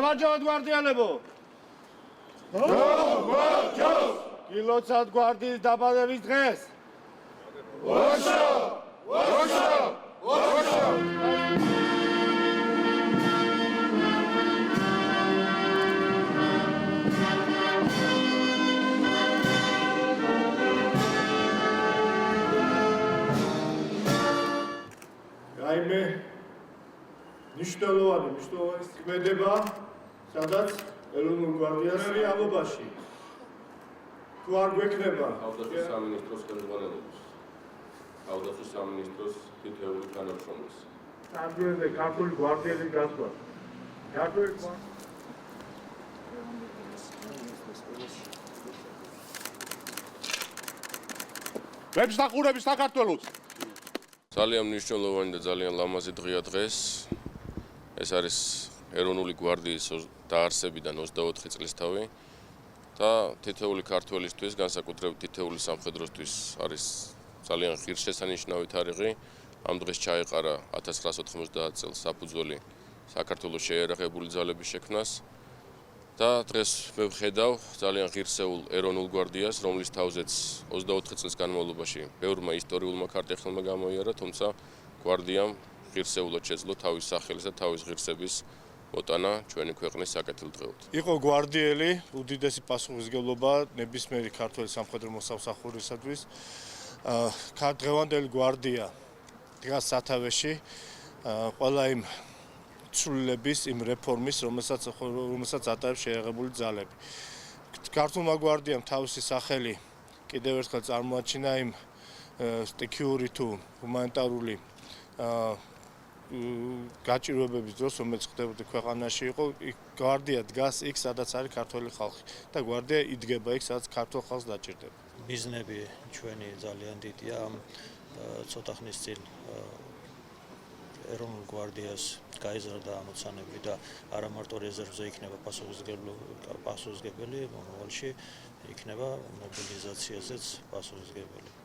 გამარჯობათ გვარდიელებო! გამარჯობს! გილოცავთ გვარდიის დაბადების დღეს! ვაშა! ვაშა! ვაშა! რაიმე მნიშვნელოვანი ქმედება, სადაც ეროვნულ გვარდიას რეალობაში თუ არ გვექნება თავდაცვის სამინისტროს ხელმძღვანელობის, თავდაცვის სამინისტროს თითოეული თანამშრომლის. სამდიოზე ქართული გვარდიელის გასვლა. ქართული ვებსახურები საქართველოს! ძალიან მნიშვნელოვანი და ძალიან ლამაზი დღეა დღეს. ეს არის ეროვნული გვარდიის დაარსებიდან 24 წლისთავი და თითოეული ქართველისთვის, განსაკუთრებით თითოეული სამხედროსთვის არის ძალიან ღირსშესანიშნავი თარიღი. ამ დღეს ჩაეყარა 1990 წელს საფუძველი საქართველოს შეიარაღებული ძალების შექმნას და დღეს მე ვხედავ ძალიან ღირსეულ ეროვნულ გვარდიას, რომლის თავზეც 24 წლის განმავლობაში ბევრმა ისტორიულმა ქართველმა გამოიარა, თუმცა გვარდიამ ღირსეულად შეძლო თავის სახელის და თავის ღირსების მოტანა ჩვენი ქვეყნის საკეთილდღეოდ. იყო გვარდიელი, უდიდესი პასუხისმგებლობა ნებისმიერი ქართველი სამხედრო მოსამსახურისათვის. დღევანდელი გვარდია დგას სათავეში ყველა იმ ცვლილების, იმ რეფორმის, რომელსაც ატარებს შეიარაღებული ძალები. ქართულმა გვარდიამ თავისი სახელი კიდევ ერთხელ წარმოაჩინა იმ სტიქიური თუ ჰუმანიტარული გაჭირვებების დროს, რომელიც ხდებოდა ქვეყანაში, იყო გვარდია დგას იქ, სადაც არის ქართველი ხალხი და გვარდია იდგება იქ, სადაც ქართულ ხალხს დაჭირდება. მიზნები ჩვენი ძალიან დიდია. ცოტა ხნის წინ ეროვნულ გვარდიას გაიზარდა ამოცანები და არა მარტო რეზერვზე იქნება პასუხისმგებელი, მომავალში იქნება მობილიზაციაზეც პასუხისმგებელი.